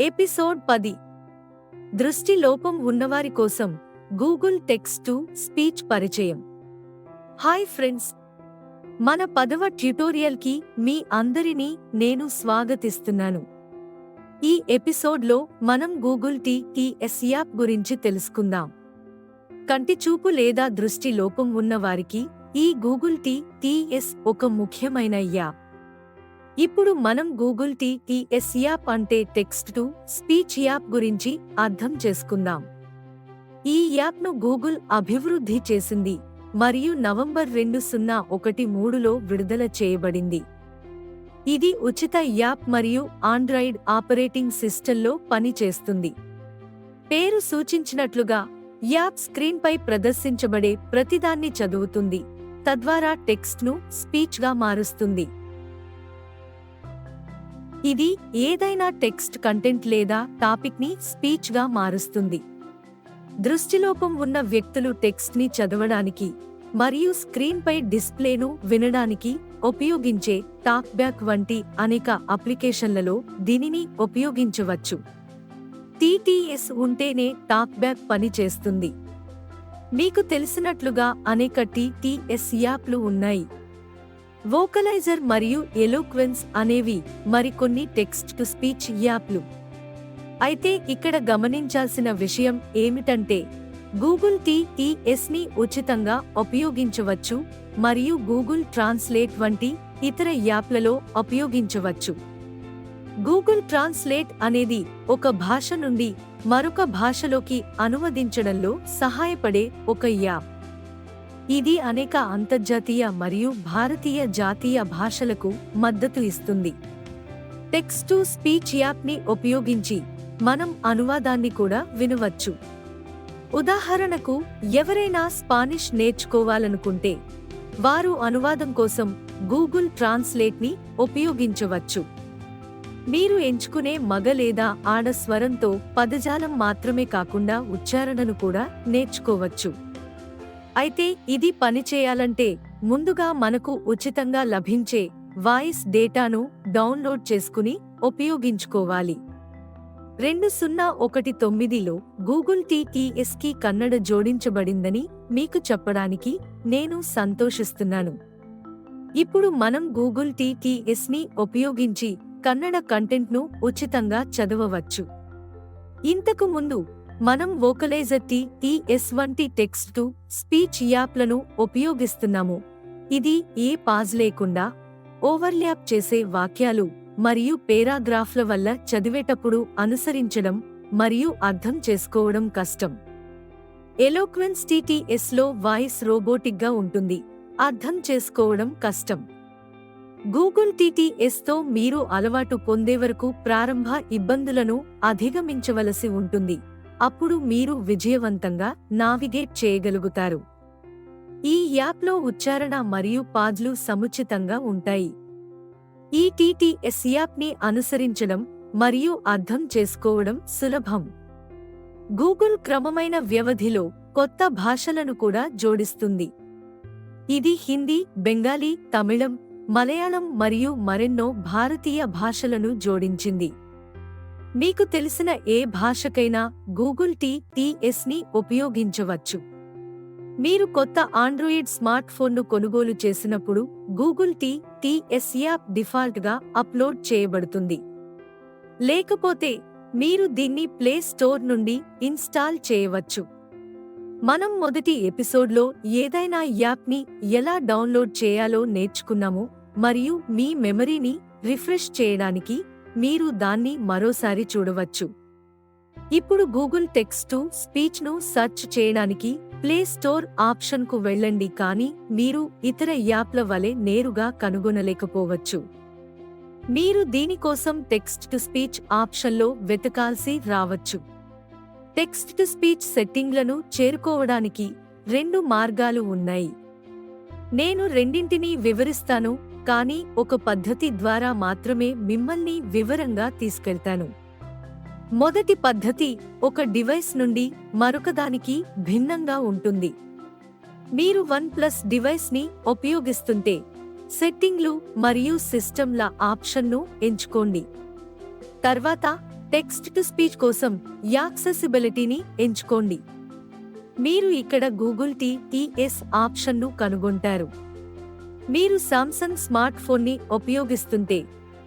Episode 10 దృష్టి లోపం ఉన్నవారి కోసం గూగుల్ టెక్స్ట్ టు స్పీచ్ పరిచయం. హాయ్ ఫ్రెండ్స్, మన 10వ ట్యుటోరియల్కి మీ అందరినీ నేను స్వాగతిస్తున్నాను. ఈ ఎపిసోడ్లో మనం గూగుల్ టీఎస్ యాప్ గురించి తెలుసుకుందాం. కంటి చూపు లేదా దృష్టి లోపం ఉన్న వారికి ఈ గూగుల్ టీఎస్ ఒక ముఖ్యమైన యాప్. ఇప్పుడు మనం గూగుల్ టీఎస్ యాప్ అంటే టెక్స్ట్ టు స్పీచ్ యాప్ గురించి అర్థం చేసుకుందాం. ఈ యాప్ను గూగుల్ అభివృద్ధి చేసింది మరియు నవంబర్ 2013లో విడుదల చేయబడింది. ఇది ఉచిత యాప్ మరియు ఆండ్రాయిడ్ ఆపరేటింగ్ సిస్టంలో పనిచేస్తుంది. పేరు సూచించినట్లుగా యాప్ స్క్రీన్పై ప్రదర్శించబడే ప్రతిదాన్ని చదువుతుంది, తద్వారా టెక్స్ట్ను స్పీచ్గా మారుస్తుంది. ఇది ఏదైనా టెక్స్ట్ కంటెంట్ లేదా టాపిక్ని స్పీచ్గా మారుస్తుంది. దృష్టిలోపం ఉన్న వ్యక్తులు టెక్స్ట్ని చదవడానికి మరియు స్క్రీన్పై డిస్ప్లేను వినడానికి ఉపయోగించే టాక్బ్యాక్ వంటి అనేక అప్లికేషన్లలో దీనిని ఉపయోగించవచ్చు. టీటీఎస్ ఉంటేనే టాక్బ్యాక్ పనిచేస్తుంది. మీకు తెలిసినట్లుగా అనేక టీటీఎస్ యాప్లు ఉన్నాయి. వోకలైజర్ మరియు ఎలోక్వెన్స్ అనేవి మరికొన్ని టెక్స్ట్ టు స్పీచ్ యాప్లు. అయితే ఇక్కడ గమనించాల్సిన విషయం ఏమిటంటే గూగుల్ టీఎస్ని ఉచితంగా ఉపయోగించవచ్చు మరియు గూగుల్ ట్రాన్స్లేట్ వంటి ఇతర యాప్లలో ఉపయోగించవచ్చు. గూగుల్ ట్రాన్స్లేట్ అనేది ఒక భాష నుండి మరొక భాషలోకి అనువదించడంలో సహాయపడే ఒక యాప్. ఇది అనేక అంతర్జాతీయ మరియు భారతీయ జాతీయ భాషలకు మద్దతు ఇస్తుంది. టెక్స్ట్ టు స్పీచ్ యాప్ని ఉపయోగించి మనం అనువాదాన్ని కూడా వినవచ్చు. ఉదాహరణకు, ఎవరైనా స్పానిష్ నేర్చుకోవాలనుకుంటే వారు అనువాదం కోసం గూగుల్ ట్రాన్స్లేట్ని ఉపయోగించవచ్చు. మీరు ఎంచుకునే మగ లేదా ఆడ స్వరంతో పదజాలం మాత్రమే కాకుండా ఉచ్చారణను కూడా నేర్చుకోవచ్చు. అయితే ఇది పనిచేయాలంటే ముందుగా మనకు ఉచితంగా లభించే వాయిస్ డేటాను డౌన్లోడ్ చేసుకుని ఉపయోగించుకోవాలి. 2019లో గూగుల్ టీఎస్కి కన్నడ జోడించబడిందని మీకు చెప్పడానికి నేను సంతోషిస్తున్నాను. ఇప్పుడు మనం గూగుల్ టీఎస్ని ఉపయోగించి కన్నడ కంటెంట్ను ఉచితంగా చదవవచ్చు. ఇంతకు ముందు మనం వోకలైజర్ టీఎస్ వంటి టెక్స్ట్ టు స్పీచ్ యాప్లను ఉపయోగిస్తున్నాము. ఇది ఏ పాజ్ లేకుండా ఓవర్ల్యాప్ చేసే వాక్యాలు మరియు పేరాగ్రాఫ్ల వల్ల చదివేటప్పుడు అనుసరించడం మరియు అర్థం చేసుకోవడం కష్టం. ఎలోక్వెన్స్ టీఎస్లో వాయిస్ రోబోటిక్గా ఉంటుంది, అర్థం చేసుకోవడం కష్టం. గూగుల్ టీఎస్తో మీరు అలవాటు పొందే వరకు ప్రారంభ ఇబ్బందులను అధిగమించవలసి ఉంటుంది. అప్పుడు మీరు విజయవంతంగా నావిగేట్ చేయగలుగుతారు. ఈ యాప్లో ఉచ్చారణ మరియు పాజ్లు సముచితంగా ఉంటాయి. ఈ టీఎస్ యాప్ని అనుసరించడం మరియు అర్థం చేసుకోవడం సులభం. గూగుల్ క్రమమైన వ్యవధిలో కొత్త భాషలను కూడా జోడిస్తుంది. ఇది హిందీ, బెంగాలీ, తమిళం, మలయాళం మరియు మరెన్నో భారతీయ భాషలను జోడించింది. మీకు తెలిసిన ఏ భాషకైనా గూగుల్ టీఎస్ని ఉపయోగించవచ్చు. మీరు కొత్త ఆండ్రాయిడ్ స్మార్ట్ ఫోన్ను కొనుగోలు చేసినప్పుడు గూగుల్ టీఎస్ యాప్ డిఫాల్ట్గా అప్లోడ్ చేయబడుతుంది. లేకపోతే మీరు దీన్ని ప్లే స్టోర్ నుండి ఇన్స్టాల్ చేయవచ్చు. మనం మొదటి ఎపిసోడ్లో ఏదైనా యాప్ని ఎలా డౌన్లోడ్ చేయాలో నేర్చుకున్నాము మరియు మీ మెమరీని రిఫ్రెష్ చేయడానికి మీరు దాన్ని మరోసారి చూడవచ్చు. ఇప్పుడు గూగుల్ టెక్స్ట్ టు స్పీచ్ను సెర్చ్ చేయడానికి ప్లే స్టోర్ ఆప్షన్కు వెళ్ళండి, కానీ మీరు ఇతర యాప్ల వలె నేరుగా కనుగొనలేకపోవచ్చు. మీరు దీనికోసం టెక్స్ట్ టు స్పీచ్ ఆప్షన్లో వెతకాల్సి రావచ్చు. టెక్స్ట్ టు స్పీచ్ సెట్టింగ్లను చేరుకోవడానికి 2 మార్గాలు ఉన్నాయి. నేను రెండింటినీ వివరిస్తాను, కానీ ఒక పద్ధతి ద్వారా మాత్రమే మిమ్మల్ని వివరంగా తీసుకెళ్తాను. మొదటి పద్ధతి ఒక డివైస్ నుండి మరొకదానికి భిన్నంగా ఉంటుంది. మీరు OnePlus డివైస్ని ఉపయోగిస్తుంటే సెట్టింగ్లు మరియు సిస్టమ్ల ఆప్షన్ను ఎంచుకోండి. తర్వాత టెక్స్ట్ టు స్పీచ్ కోసం యాక్సెసిబిలిటీని ఎంచుకోండి. మీరు ఇక్కడ గూగుల్ టీఈఎస్ ఆప్షన్ను కనుగొంటారు. మీరు సామ్సంగ్ స్మార్ట్ ఫోన్ని ఉపయోగిస్తుంటే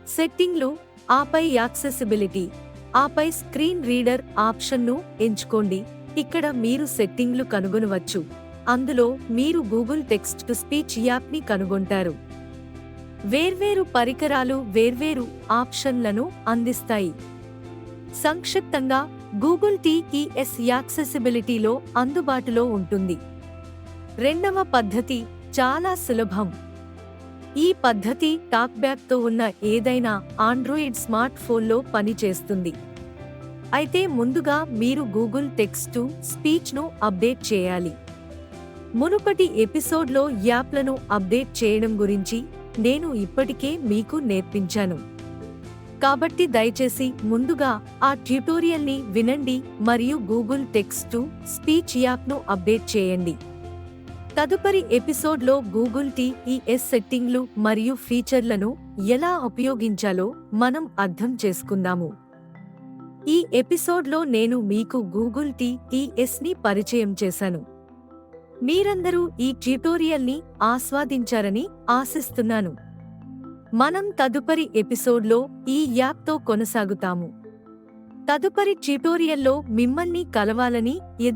సెట్టింగ్లు, ఆపై యాక్సెసిబిలిటీ, ఆపై స్క్రీన్ రీడర్ ఆప్షన్ను ఎంచుకోండి. ఇక్కడ మీరు సెట్టింగ్లు కనుగొనవచ్చు. అందులో మీరు గూగుల్ టెక్స్ట్ టు స్పీచ్ యాప్ని కనుగొంటారు. వేర్వేరు పరికరాలు వేర్వేరు ఆప్షన్లను అందిస్తాయి. సంక్షిప్తంగా, గూగుల్ టీఈఎస్ యాక్సెసిబిలిటీలో అందుబాటులో ఉంటుంది. రెండవ పద్ధతి చాలా సులభం. ఈ పద్ధతి టాక్బ్యాక్తో ఉన్న ఏదైనా ఆండ్రాయిడ్ స్మార్ట్ ఫోన్లో పనిచేస్తుంది. అయితే ముందుగా మీరు గూగుల్ టెక్స్ట్ టు స్పీచ్ను అప్డేట్ చేయాలి. మునుపటి ఎపిసోడ్లో యాప్లను అప్డేట్ చేయడం గురించి నేను ఇప్పటికే మీకు నేర్పించాను. కాబట్టి దయచేసి ముందుగా ఆ ట్యుటోరియల్ని వినండి మరియు గూగుల్ టెక్స్ట్ టు స్పీచ్ యాప్ను అప్డేట్ చేయండి. తదుపరి ఎపిసోడ్లో గూగుల్ టీఈఎస్ సెట్టింగ్లు మరియు ఫీచర్లను ఎలా ఉపయోగించాలో మనం అర్థం చేసుకుందాము. ఈ ఎపిసోడ్లో నేను మీకు గూగుల్ టీఈఎస్ని పరిచయం చేశాను. మీరందరూ ఈ ట్యుటోరియల్ని ఆస్వాదించారని ఆశిస్తున్నాను. మనం తదుపరి ఎపిసోడ్లో ఈ యాప్తో కొనసాగుతాము. తదుపరి ట్యుటోరియల్లో మిమ్మల్ని కలవాలని